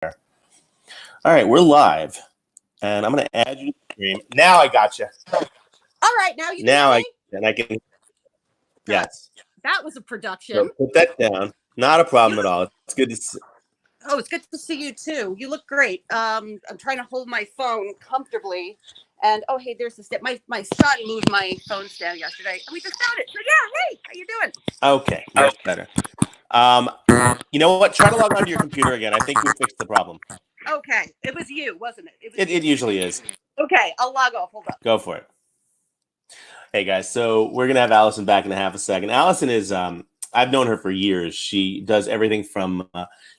All right, we're live, and I'm going to add you to the stream. Now I got you. All right, now you I can. Yes. That was a production. So put that down. Not a problem at all. It's good to see. Oh, it's good to see you too. You look great. I'm trying to hold my phone comfortably. And oh, hey, there's the step. My son moved my phone stand yesterday, and we just found it. So yeah, hey, how you doing? Okay, much better. You know what? Try to log onto your computer again. I think we fixed the problem. Okay, it was you, wasn't it? It usually is. Okay, I'll log off. Hold up. Go for it. Hey guys, so we're gonna have Allison back in a half a second. Allison is I've known her for years. She does everything from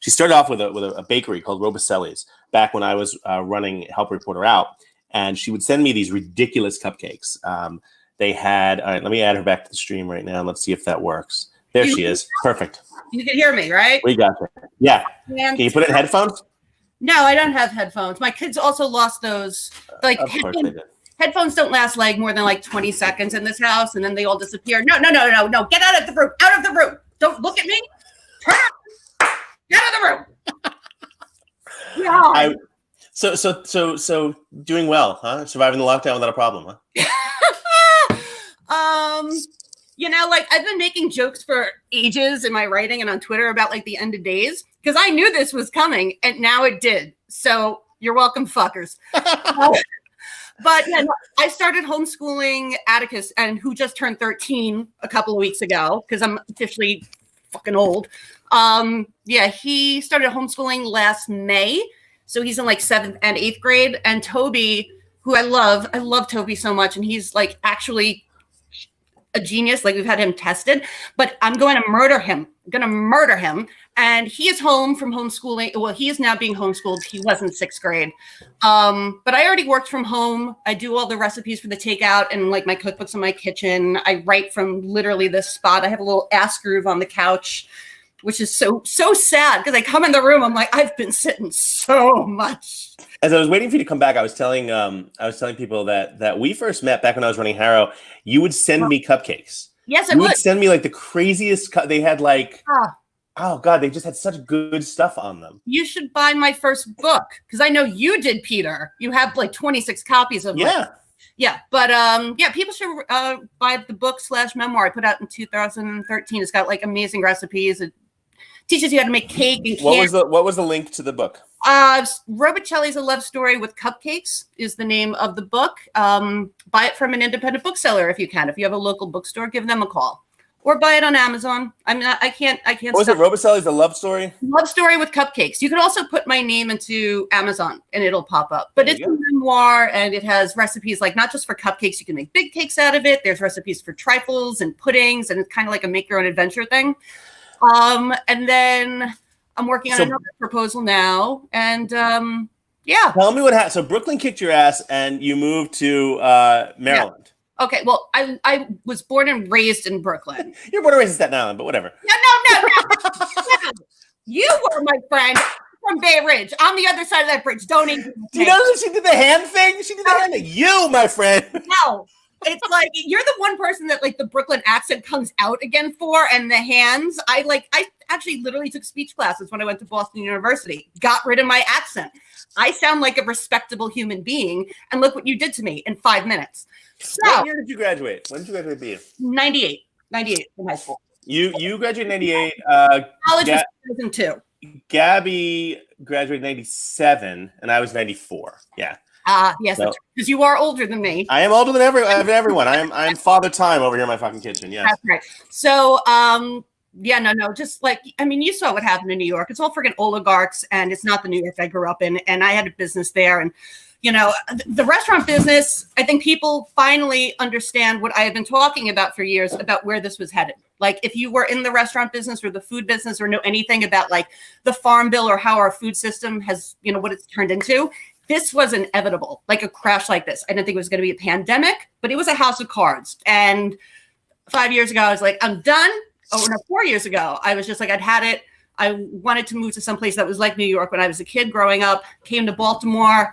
she started off with a bakery called Robicelli's back when I was running Help Reporter Out, and she would send me these ridiculous cupcakes. They had all right, let me add her back to the stream right now. Let's see if that works. There she is. Perfect. You can hear me, right? We got her. Yeah. Can you put it in headphones? No, I don't have headphones. My kids also lost those. Like of course they did. Headphones don't last like more than like 20 seconds in this house, and then they all disappear. No. Get out of the room. Out of the room. Don't look at me. Turn around. Get out of the room. Yeah. So doing well, huh? Surviving the lockdown without a problem, huh? Like I've been making jokes for ages in my writing and on Twitter about like the end of days because I knew this was coming, and now it did. So you're welcome, fuckers. But yeah, I started homeschooling Atticus, and who just turned 13 a couple of weeks ago because I'm officially fucking old. He started homeschooling last May, so he's in like 7th and 8th grade. And Toby, who I love Toby so much, and he's like actually a genius. Like we've had him tested, but I'm going to murder him. And he is home from homeschooling. Well, he is now being homeschooled. He was in 6th grade. But I already worked from home. I do all the recipes for the takeout and like my cookbooks in my kitchen. I write from literally this spot. I have a little ass groove on the couch, which is so sad because I come in the room. I'm like, I've been sitting so much. As I was waiting for you to come back, I was telling people that we first met back when I was running Harrow. You would send me cupcakes. Yes, you would send me like the craziest. They had like, oh god, they just had such good stuff on them. You should buy my first book because I know you did, Peter. You have like 26 copies of it. Yeah, but people should buy the book / memoir I put out in 2013. It's got like amazing recipes. It teaches you how to make cake and What was the link to the book? Robicelli's A Love Story with Cupcakes is the name of the book. Buy it from an independent bookseller if you can. If you have a local bookstore, give them a call. Or buy it on Amazon. I can't. What was it? Robicelli's A Love Story? Love Story with Cupcakes. You can also put my name into Amazon and it'll pop up. But it's a memoir and it has recipes like not just for cupcakes. You can make big cakes out of it. There's recipes for trifles and puddings, and it's kind of like a make your own adventure thing. And then I'm working on another proposal now. And Tell me what happened. So Brooklyn kicked your ass and you moved to Maryland. Yeah. Okay, well, I was born and raised in Brooklyn. You're born and raised in Staten Island, but whatever. No. You were my friend from Bay Ridge. On the other side of that bridge. Don't even. Do you know that she did the hand thing? She did the hand thing. You, my friend. No. It's like you're the one person that like the Brooklyn accent comes out again for, and the hands. I actually literally took speech classes when I went to Boston University. Got rid of my accent. I sound like a respectable human being, and look what you did to me in 5 minutes. So, what year did you graduate? When did you graduate BU? 98 from high school. You graduated in 98. College was 2002. Gabby graduated in 97, and I was 94. Yeah. Yes, because you are older than me. I am older than everyone. I'm father time over here in my fucking kitchen. Yes. That's right. So, no. Just like, you saw what happened in New York. It's all freaking oligarchs, and it's not the New York I grew up in. And I had a business there, and the restaurant business. I think people finally understand what I have been talking about for years about where this was headed. Like, if you were in the restaurant business or the food business or know anything about like the farm bill or how our food system has, what it's turned into. This was inevitable, like a crash like this. I didn't think it was going to be a pandemic, but it was a house of cards. And 5 years ago, I was like, I'm done. 4 years ago, I was just like, I'd had it. I wanted to move to some place that was like New York when I was a kid growing up, came to Baltimore.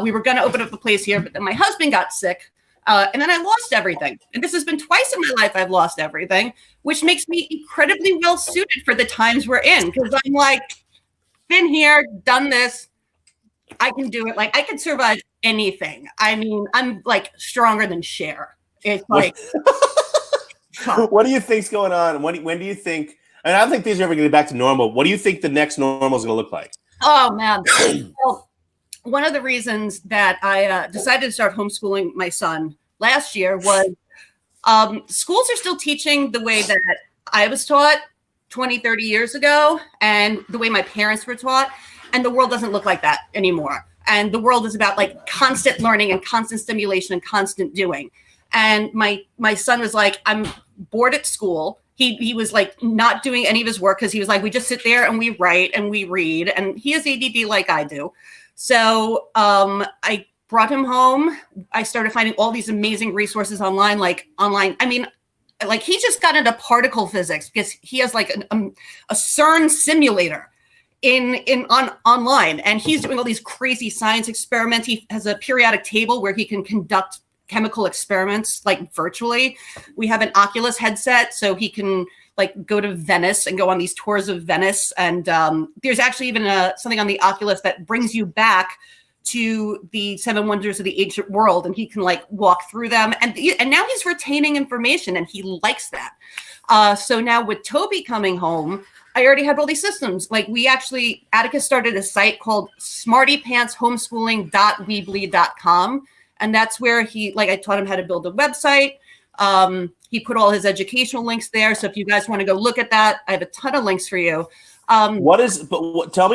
We were going to open up a place here, but then my husband got sick. And then I lost everything. And this has been twice in my life I've lost everything, which makes me incredibly well suited for the times we're in. Because I'm like, been here, done this. I can do it. Like, I could survive anything. I mean, I'm like stronger than Cher. It's like, what do you think's going on? When do you think? And I don't think things are ever going to get back to normal. What do you think the next normal is going to look like? Oh man. Well, one of the reasons that I decided to start homeschooling my son last year was schools are still teaching the way that I was taught 20, 30 years ago and the way my parents were taught. And the world doesn't look like that anymore. And the world is about like constant learning and constant stimulation and constant doing. And my son was like, I'm bored at school. He was like not doing any of his work because he was like, we just sit there and we write and we read. And he has ADD like I do. So I brought him home. I started finding all these amazing resources online. I mean, like he just got into particle physics because he has like a CERN simulator online, and he's doing all these crazy science experiments. He has a periodic table where he can conduct chemical experiments like virtually. We have an Oculus headset, so he can like go to Venice and go on these tours of Venice. And there's actually even something on the Oculus that brings you back to the 7 wonders of the ancient world, and he can like walk through them. And now he's retaining information, and he likes that. So now with Toby coming home, I already had all these systems. Like Atticus started a site called smartypantshomeschooling.weebly.com. And that's where I taught him how to build a website. He put all his educational links there. So if you guys want to go look at that, I have a ton of links for you. Tell me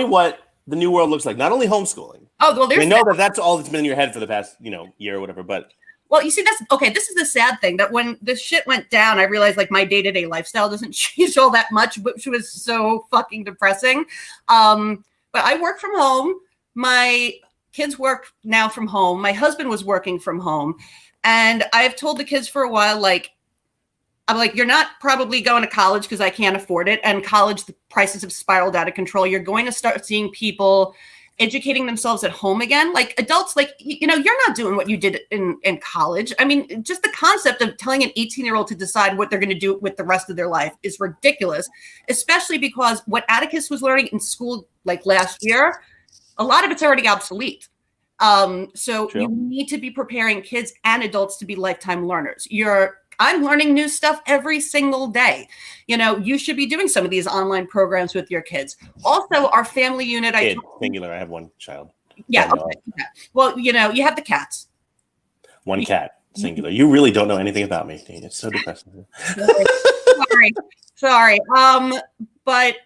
what the new world looks like. Not only homeschooling. Oh, well, I know that's all that's been in your head for the past, year or whatever, but. Well, you see, this is the sad thing, that when this shit went down, I realized like my day-to-day lifestyle doesn't change all that much, which was so fucking depressing. But I work from home. My kids work now from home. My husband was working from home. And I've told the kids for a while, I'm like, you're not probably going to college because I can't afford it. And college, the prices have spiraled out of control. You're going to start seeing people educating themselves at home again. Like adults, you're not doing what you did in college. I mean, just the concept of telling an 18-year-old to decide what they're going to do with the rest of their life is ridiculous, especially because what Atticus was learning in school like last year, a lot of it's already obsolete. So True. You need to be preparing kids and adults to be lifetime learners. I'm learning new stuff every single day. You should be doing some of these online programs with your kids. Also, our family unit. Singular. I have one child. Yeah. Okay. Yeah. Well, you have the cats. One cat. Singular. You really don't know anything about me, Dean. It's so depressing. Sorry. But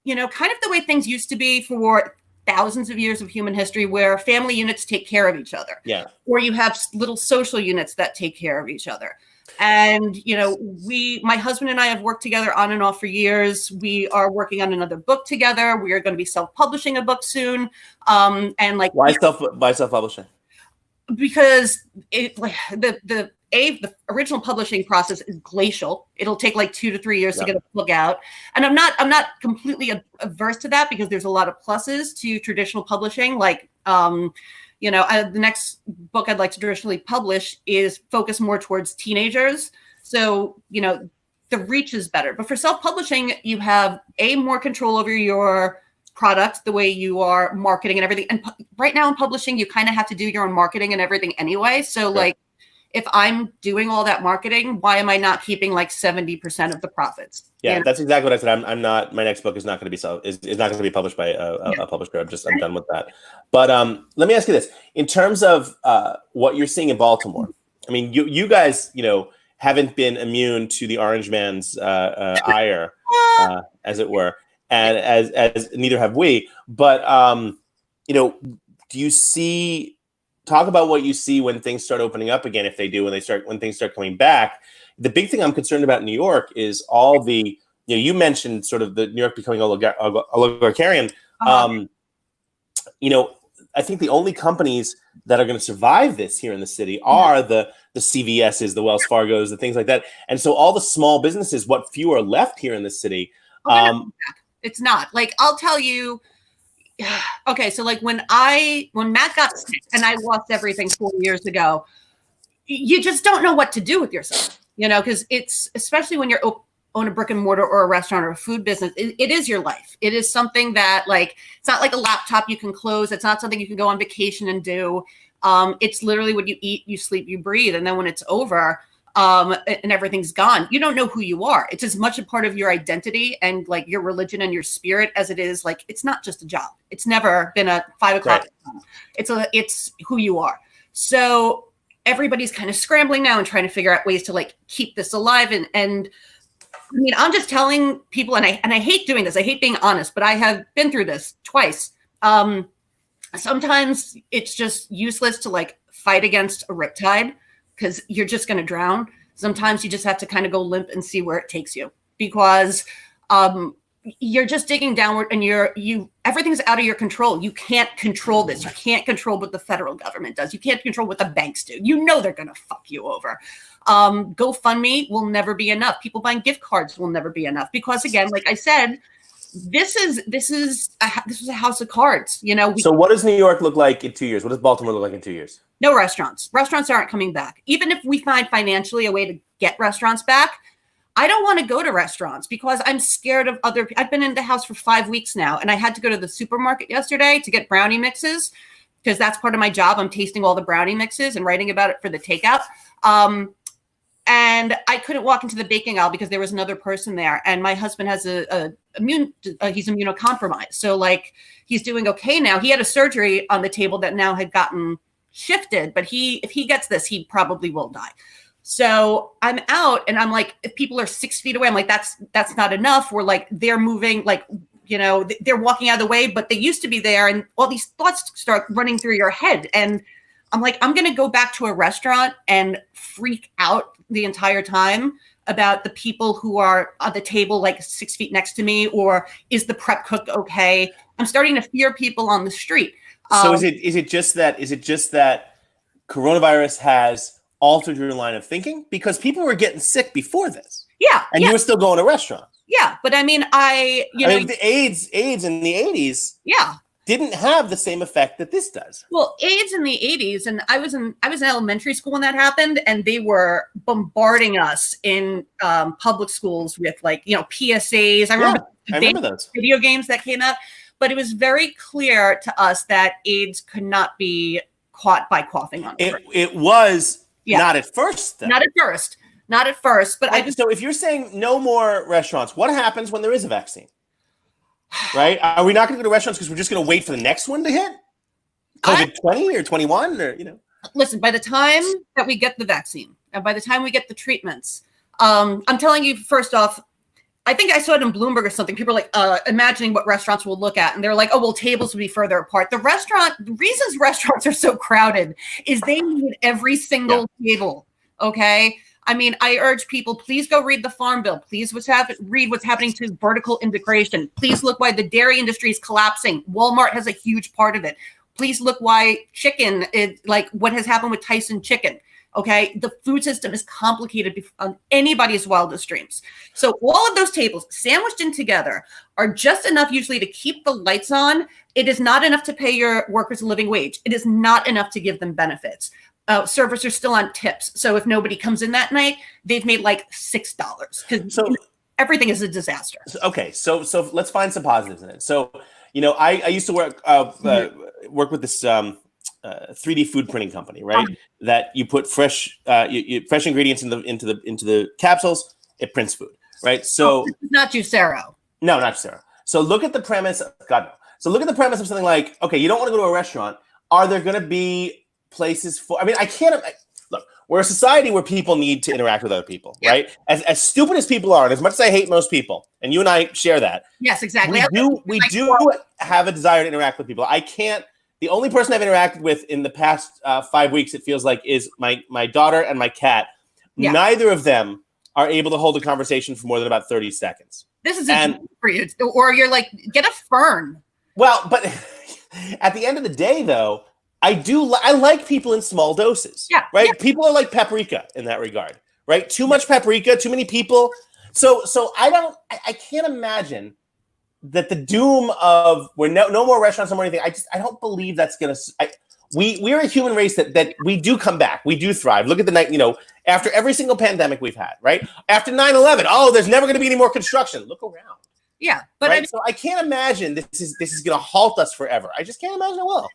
kind of the way things used to be for thousands of years of human history, where family units take care of each other. Yeah. Or you have little social units that take care of each other. And, my husband and I have worked together on and off for years. We are working on another book together. We are going to be self-publishing a book soon. Why self-publishing? Because the original publishing process is glacial. It'll take like 2 to 3 years to get a book out. And I'm not completely averse to that, because there's a lot of pluses to traditional publishing. The next book I'd like to traditionally publish is focused more towards teenagers. So, the reach is better. But for self-publishing, you have more control over your product, the way you are marketing and everything. And right now in publishing, you kind of have to do your own marketing and everything anyway. So sure. If I'm doing all that marketing, why am I not keeping 70% of the profits? Yeah, that's exactly what I said. I'm not. My next book is not going to be is not going to be published by a publisher. I'm done with that. But let me ask you this: in terms of what you're seeing in Baltimore, I mean, you guys, haven't been immune to the Orange Man's ire, as it were, and as neither have we. But do you see? Talk about what you see when things start opening up again, if they do, when things start coming back. The big thing I'm concerned about in New York is all the, you mentioned sort of the New York becoming oligarcharian. I think the only companies that are going to survive this here in the city are the CVSs, the Wells Fargos, the things like that. And so all the small businesses, what few are left here in the city. It's not. I'll tell you. Okay, so when Matt got sick and I lost everything 4 years ago, you just don't know what to do with yourself, because it's, especially when you're own a brick and mortar or a restaurant or a food business, it is your life. It is something that, like, it's not like a laptop you can close. It's not something you can go on vacation and do. It's literally what you eat, you sleep, you breathe. And then when it's over, and everything's gone, you don't know who you are. It's as much a part of your identity and like your religion and your spirit as it is like, it's not just a job. It's never been a 5 o'clock. Right. It's who you are. So everybody's kind of scrambling now and trying to figure out ways to like keep this alive. And I mean, I'm just telling people, and I hate doing this. I hate being honest, but I have been through this twice. Sometimes it's just useless to like fight against a riptide because you're just going to drown. Sometimes you just have to kind of go limp and see where it takes you, because you're just digging downward and everything's out of your control. You can't control this. You can't control what the federal government does. You can't control what the banks do. You know they're going to fuck you over. GoFundMe will never be enough. People buying gift cards will never be enough because, again, like I said, this was a house of cards. You know. So what does New York look like in 2 years? What does Baltimore look like in 2 years? No restaurants. Restaurants aren't coming back. Even if we find financially a way to get restaurants back, I don't want to go to restaurants because I'm scared of other people. I've been in the house for 5 weeks now, and I had to go to the supermarket yesterday to get brownie mixes because that's part of my job. I'm tasting all the brownie mixes and writing about it for the takeout. And I couldn't walk into the baking aisle because there was another person there. And my husband has he's immunocompromised. So like he's doing okay now. He had a surgery on the table that now had gotten shifted, but if he gets this, he probably will die. So I'm out and I'm like, if people are 6 feet away, I'm like, that's not enough. We're like, they're moving, like, you know, they're walking out of the way, but they used to be there. And all these thoughts start running through your head. And I'm like, I'm going to go back to a restaurant and freak out the entire time about the people who are at the table like 6 feet next to me, or is the prep cook okay? I'm starting to fear people on the street. So is it just that coronavirus has altered your line of thinking? Because people were getting sick before this. Yeah. And you were still going to restaurants. Yeah. But I mean, the AIDS in the 80s. Yeah. Didn't have the same effect that this does. Well, AIDS in the 80s, and I was in elementary school when that happened, and they were bombarding us in public schools with like, you know, PSAs. I remember those video games that came out, but it was very clear to us that AIDS could not be caught by coughing on it. It was not at first. Though. Not at first. But so if you're saying no more restaurants, what happens when there is a vaccine? Right? Are we not going to go to restaurants because we're just going to wait for the next one to hit? COVID-20 or 21 or, you know? Listen, by the time that we get the vaccine and by the time we get the treatments, I'm telling you, first off, I think I saw it in Bloomberg or something. People are like imagining what restaurants will look at. And they're like, oh, well, tables will be further apart. The reasons restaurants are so crowded is they need every single table. Okay. I mean, I urge people, please go read the Farm Bill. Please read what's happening to vertical integration. Please look why the dairy industry is collapsing. Walmart has a huge part of it. Please look why chicken is like what has happened with Tyson chicken. Okay. The food system is complicated on anybody's wildest dreams. So all of those tables sandwiched in together are just enough usually to keep the lights on. It is not enough to pay your workers a living wage. It is not enough to give them benefits. Servers are still on tips. So if nobody comes in that night, they've made like $6 because everything is a disaster. Okay. So let's find some positives in it. So, you know, I used to work with this 3D food printing company, right? That you put fresh ingredients into the capsules, it prints food, right? So not Juicero. No, not Juicero. So look at the premise. God no. So look at the premise of something like, okay, you don't want to go to a restaurant. Are there going to be places for? I mean, I can't. Look, we're a society where people need to interact with other people, right? As stupid as people are, and as much as I hate most people, and you and I share that. Yes, exactly. We do have a desire to interact with people. I can't. The only person I've interacted with in the past 5 weeks, it feels like, is my daughter and my cat. Yeah. Neither of them are able to hold a conversation for more than about 30 seconds. This is a for you, or you're like, get a fern. Well, but at the end of the day, though, I like people in small doses. Yeah. Right. Yeah. People are like paprika in that regard. Right. Too much paprika, too many people. So I can't imagine that the doom of where no more restaurants, no more anything. I don't believe that's gonna. We're a human race that we do come back. We do thrive. Look at the night. You know, After every single pandemic we've had, right? After 9/11, oh, there's never going to be any more construction. Look around. Yeah, but right? So I can't imagine this is going to halt us forever. I just can't imagine it will.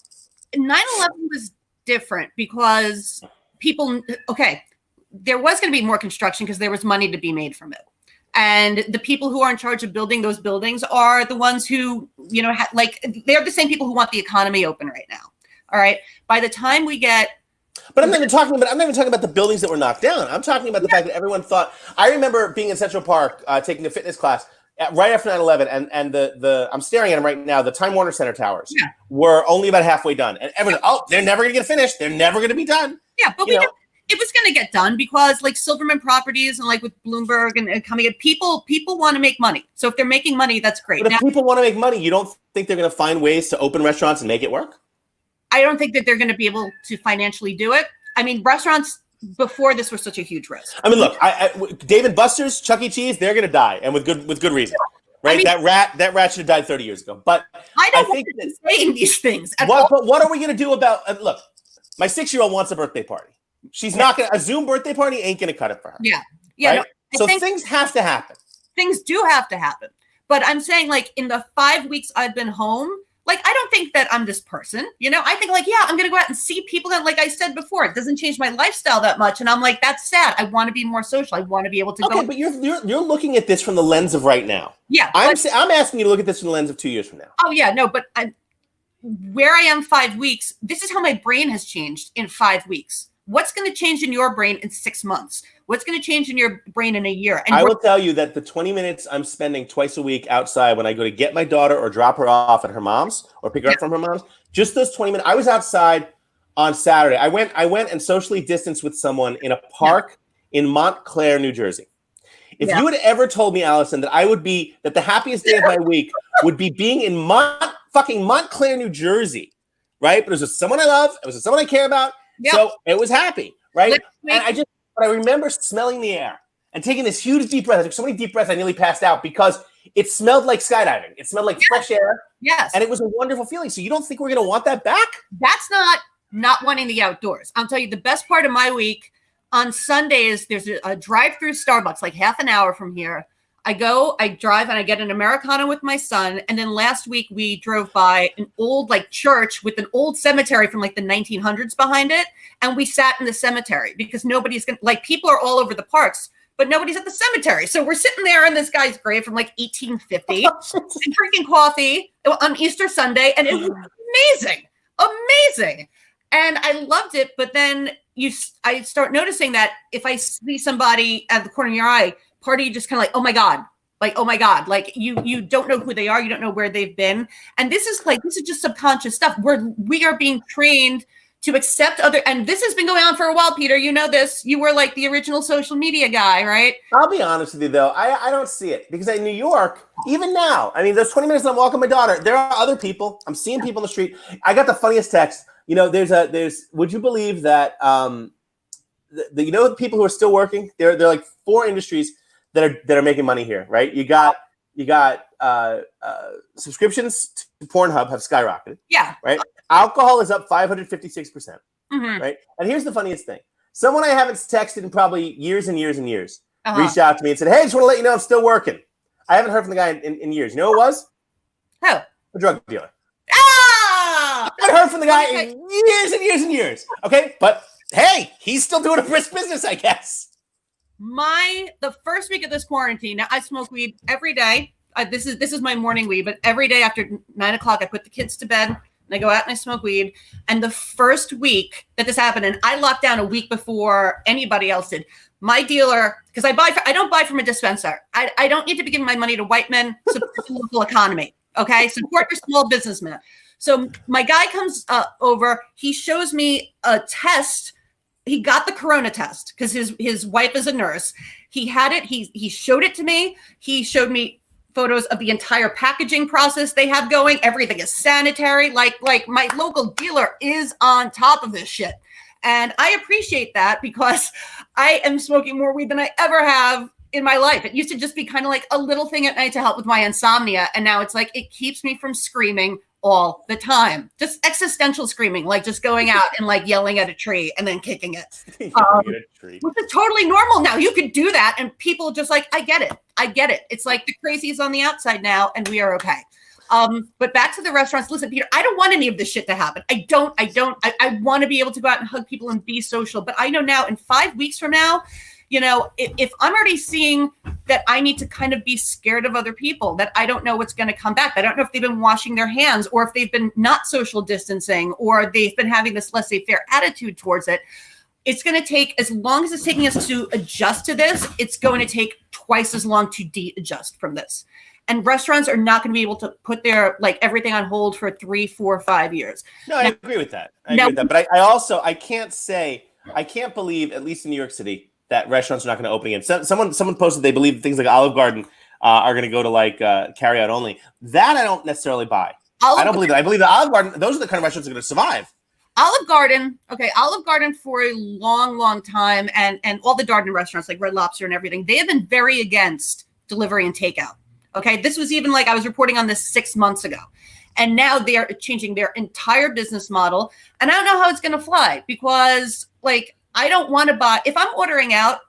9/11 was different because people, okay, there was going to be more construction because there was money to be made from it. And the people who are in charge of building those buildings are the ones who, you know, they're the same people who want the economy open right now. All right. By the time we get. But I'm not even talking about the buildings that were knocked down. I'm talking about the fact that everyone thought. I remember being in Central Park taking a fitness class right after 9/11, and the I'm staring at them right now. The Time Warner Center towers were only about halfway done, and everyone, they're never going to get finished. They're never going to be done. Yeah, but it was going to get done because like Silverman Properties and like with Bloomberg and coming in, people want to make money. So if they're making money, that's great. But if people want to make money, you don't think they're going to find ways to open restaurants and make it work? I don't think that they're going to be able to financially do it. I mean, restaurants before this were such a huge risk. I mean, look, Dave & Buster's, Chuck E. Cheese, they're going to die, and with good reason, right? I mean, that rat should have died 30 years ago. But I don't think that saying these things. But what are we going to do about? Look, my 6-year-old wants a birthday party. She's not going to. A Zoom birthday party ain't going to cut it for her. Yeah. Right? No, so things have to happen. Things do have to happen. But I'm saying, like, in the 5 weeks I've been home, like, I don't think that I'm this person. You know, I think, like, yeah, I'm going to go out and see people that, like I said before, it doesn't change my lifestyle that much. And I'm like, that's sad. I want to be more social. I want to be able to go. Okay, but you're looking at this from the lens of right now. Yeah. I'm asking you to look at this from the lens of 2 years from now. Oh, yeah. No, but where I am 5 weeks, this is how my brain has changed in 5 weeks. What's going to change in your brain in 6 months? What's going to change in your brain in a year? And I will tell you that the 20 minutes I'm spending twice a week outside when I go to get my daughter or drop her off at her mom's or pick her up from her mom's, just those 20 minutes. I was outside on Saturday. I went and socially distanced with someone in a park in Montclair, New Jersey. If you had ever told me, Allison, that the happiest day of my week would be being in fucking Montclair, New Jersey, right? But it was with someone I love. It was with someone I care about. Yep. So it was happy, right? And I remember smelling the air and taking this huge deep breath. I took so many deep breaths, I nearly passed out because it smelled like skydiving. It smelled like fresh air. Yes. And it was a wonderful feeling. So you don't think we're going to want that back? That's not wanting the outdoors. I'll tell you the best part of my week on Sundays, there's a drive-through Starbucks, like half an hour from here. I drive and I get an Americano with my son. And then last week we drove by an old like church with an old cemetery from like the 1900s behind it. And we sat in the cemetery because nobody's going to, like, people are all over the parks, but nobody's at the cemetery. So we're sitting there in this guy's grave from like 1850 and drinking coffee on Easter Sunday. And it was amazing. And I loved it. But then I start noticing that if I see somebody at the corner of your eye, part of you just kind of like, oh my God, like you don't know who they are. You don't know where they've been. And this is just subconscious stuff where we are being trained to accept and this has been going on for a while, Peter, you know this, you were like the original social media guy, right? I'll be honest with you though. I don't see it because in New York, even now, I mean, those 20 minutes I'm walking my daughter, there are other people. I'm seeing people in the street. I got the funniest text. You know, would you believe that, the people who are still working, there are like 4 industries that are making money here, right? You got subscriptions to Pornhub have skyrocketed. Yeah. Right. Alcohol is up 556%. Right. And here's the funniest thing: someone I haven't texted in probably years and years and years reached out to me and said, "Hey, I just want to let you know I'm still working." I haven't heard from the guy in years. You know who it was? Who? A drug dealer. Ah! I haven't heard from the guy in years and years and years. Okay, but hey, he's still doing a brisk business, I guess. The first week of this quarantine, now I smoke weed every day. This is my morning weed, but every day after 9 o'clock, I put the kids to bed and I go out and I smoke weed. And the first week that this happened, and I locked down a week before anybody else did, my dealer, because I don't buy from a dispenser. I don't need to be giving my money to white men, support the local economy. Okay, support your small businessman. So my guy comes over, he shows me a test. He got the corona test because his wife is a nurse. He had it. He showed it to me. He showed me photos of the entire packaging process they have going. Everything is sanitary. Like my local dealer is on top of this shit. And I appreciate that because I am smoking more weed than I ever have in my life. It used to just be kind of like a little thing at night to help with my insomnia. And now it's like, it keeps me from screaming all the time. Just existential screaming, like just going out and like yelling at a tree and then kicking it. Which is totally normal now. You could do that and people just like, I get it. I get it. It's like the crazy is on the outside now and we are okay. But back to the restaurants. Listen, Peter, I don't want any of this shit to happen. I want to be able to go out and hug people and be social. But I know now in 5 weeks from now, you know, if I'm already seeing that I need to kind of be scared of other people, that I don't know what's going to come back. I don't know if they've been washing their hands or if they've been not social distancing or they've been having this laissez-faire attitude towards it. It's going to take, as long as it's taking us to adjust to this, it's going to take twice as long to de-adjust from this. And restaurants are not going to be able to put their, like, everything on hold for 3, 4, 5 years. No, I agree with that. I agree with that. But I can't believe, at least in New York City, that restaurants are not going to open again. Someone posted they believe things like Olive Garden are going to go to like carry out only. That I don't necessarily buy. I don't believe that. I believe that Olive Garden, those are the kind of restaurants that are going to survive. Olive Garden for a long, long time, and all the Darden restaurants like Red Lobster and everything, they have been very against delivery and takeout. Okay, this was even like I was reporting on this 6 months ago. And now they are changing their entire business model. And I don't know how it's going to fly because, like, I don't want to buy, if I'm ordering out,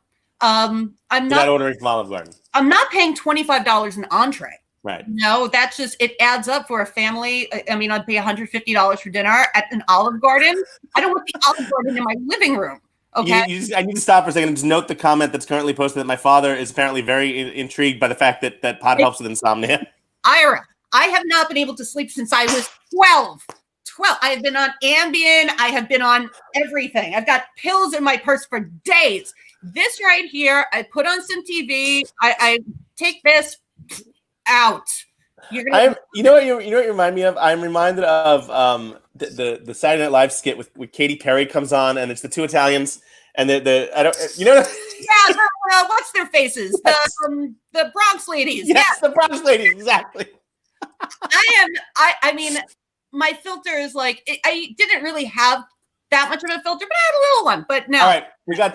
I'm not ordering from Olive Garden. I'm not paying $25 an entree. Right. No, that's just, it adds up for a family. I mean, I'd pay $150 for dinner at an Olive Garden. I don't want the Olive Garden in my living room. Okay. I need to stop for a second and just note the comment that's currently posted that my father is apparently very intrigued by the fact that pot helps with insomnia. Ira, I have not been able to sleep since I was 12. I have been on Ambien. I have been on everything. I've got pills in my purse for days. This right here, I put on some TV. I take this out. You know what you remind me of? I'm reminded of the Saturday Night Live skit with Katy Perry comes on, and it's the two Italians, and what's their faces? The Bronx ladies. Yes, the Bronx ladies, exactly. I mean, my filter is like, I didn't really have that much of a filter, but I had a little one. But no. All right,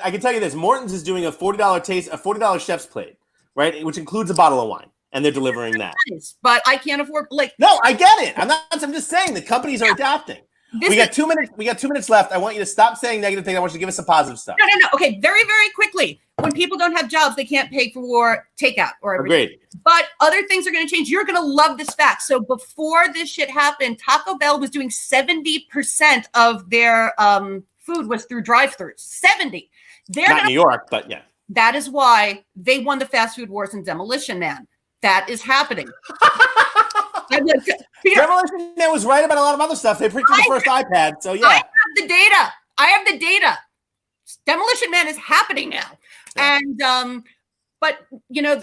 I can tell you this: Morton's is doing a $40 chef's plate, right, which includes a bottle of wine. And they're delivering that. But I can't afford, like. No, I get it. I'm just saying the companies are adapting. We got 2 minutes. We got 2 minutes left. I want you to stop saying negative things. I want you to give us some positive stuff. No. Okay, very, very quickly. When people don't have jobs, they can't pay for takeout or everything. Agreed. But other things are going to change. You're going to love this fact. So before this shit happened, Taco Bell was doing 70% of their food was through drive-thrus. 70. Not New York, but yeah. That is why they won the fast food wars in Demolition Man. That is happening. Demolition Man was right about a lot of other stuff. They predicted the first iPad, so yeah. I have the data. Demolition Man is happening now. Yeah. And, but, you know,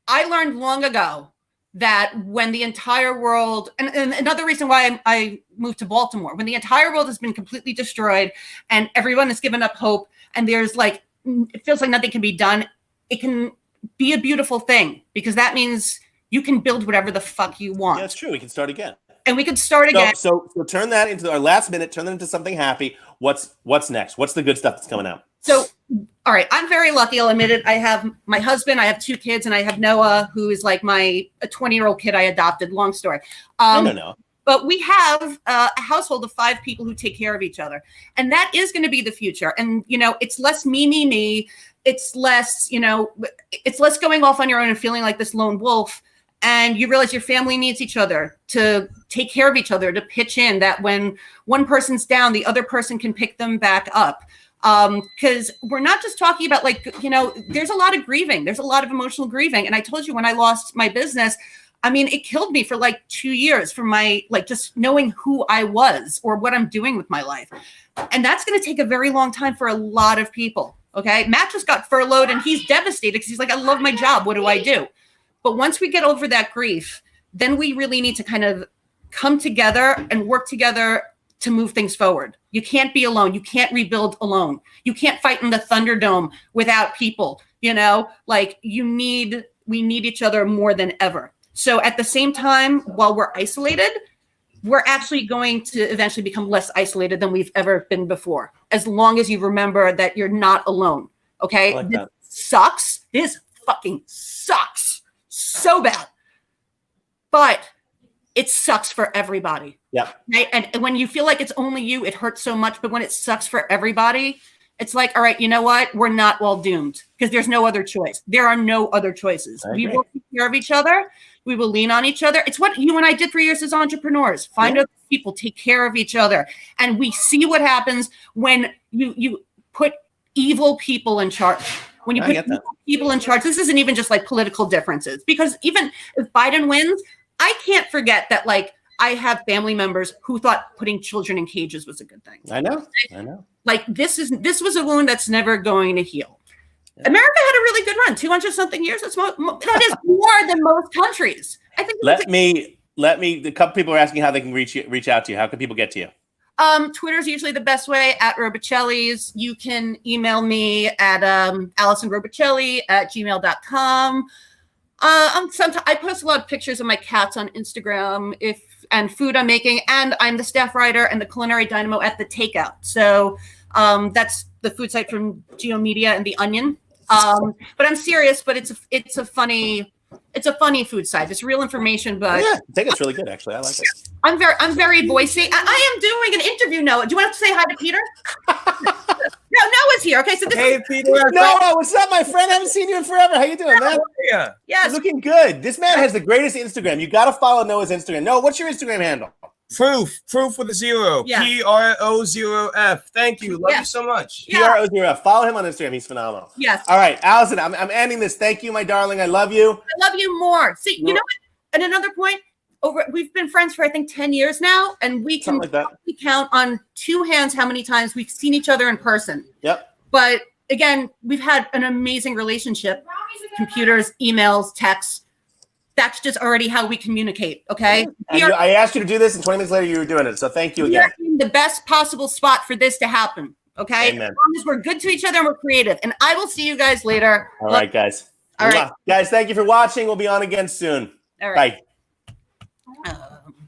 I learned long ago that when the entire world, and another reason why I moved to Baltimore, when the entire world has been completely destroyed and everyone has given up hope and there's like, it feels like nothing can be done, it can be a beautiful thing because that means you can build whatever the fuck you want. Yeah, that's true. We can start again. And we could start again. So turn that into our last minute, turn that into something happy. What's next? What's the good stuff that's coming out? So, all right, I'm very lucky. I'll admit it. I have my husband, I have 2 kids, and I have Noah, who is like a 20-year-old kid I adopted. Long story. No. But we have a household of 5 people who take care of each other. And that is going to be the future. And, you know, it's less me. It's less, you know, it's less going off on your own and feeling like this lone wolf. And you realize your family needs each other to take care of each other, to pitch in, that when one person's down, the other person can pick them back up. Because we're not just talking about, like, you know, there's a lot of grieving. There's a lot of emotional grieving. And I told you when I lost my business, I mean, it killed me for like 2 years for my, like, just knowing who I was or what I'm doing with my life. And that's going to take a very long time for a lot of people. Okay. Matt just got furloughed and he's devastated because he's like, I love my job. What do I do? But once we get over that grief, then we really need to kind of come together and work together to move things forward. You can't be alone. You can't rebuild alone. You can't fight in the Thunderdome without people, you know, like we need each other more than ever. So at the same time, while we're isolated, we're actually going to eventually become less isolated than we've ever been before, as long as you remember that you're not alone. Okay. Like this sucks. This fucking sucks so bad. But it sucks for everybody. Yeah. Right? And when you feel like it's only you, it hurts so much. But when it sucks for everybody, it's like, all right, you know what? We're not all doomed because there's no other choice. There are no other choices. We will take care of each other. We will lean on each other. It's what you and I did for years as entrepreneurs. Find other people, take care of each other. And we see what happens when you put evil people in charge. When you put evil people in charge, this isn't even just like political differences. Because even if Biden wins, I can't forget that, like, I have family members who thought putting children in cages was a good thing. I know. Like, this was a wound that's never going to heal. Yeah. America had a really good run, 200-something years. That is more than most countries. I think. Let me. A couple people are asking how they can reach out to you. How can people get to you? Twitter's usually the best way, at Robicelli's. You can email me at Allison Robicelli at gmail.com. I post a lot of pictures of my cats on Instagram and food I'm making, and I'm the staff writer and the culinary dynamo at The Takeout. So that's the food site from Geo Media and The Onion. But I'm serious, but it's a funny food site. It's real information, but I think it's really good, actually. I like it. I'm very voicey. I am doing an interview, Noah. Do you want to say hi to Peter? No, Noah's here. Okay, so this is Peter. Noah, what's up, my friend? I haven't seen you in forever. How you doing, man? Yeah. Yes. Looking good. This man has the greatest Instagram. You got to follow Noah's Instagram. Noah, what's your Instagram handle? Proof with a 0. Yeah. PRO0F. Thank you. Love you so much. Yeah. PRO0F. Follow him on Instagram. He's phenomenal. Yes. All right, Allison, I'm ending this. Thank you, my darling. I love you. I love you more. See, you know what? And another point, we've been friends for, I think, 10 years now, and we can count on 2 hands how many times we've seen each other in person. Yep. But again, we've had an amazing relationship. Computers, emails, texts. That's just already how we communicate, okay? I asked you to do this, and 20 minutes later, you were doing it. So thank you again. We are in the best possible spot for this to happen, okay? Amen. As long as we're good to each other and we're creative. And I will see you guys later. All right, guys. All right. Guys, thank you for watching. We'll be on again soon. All right. Bye.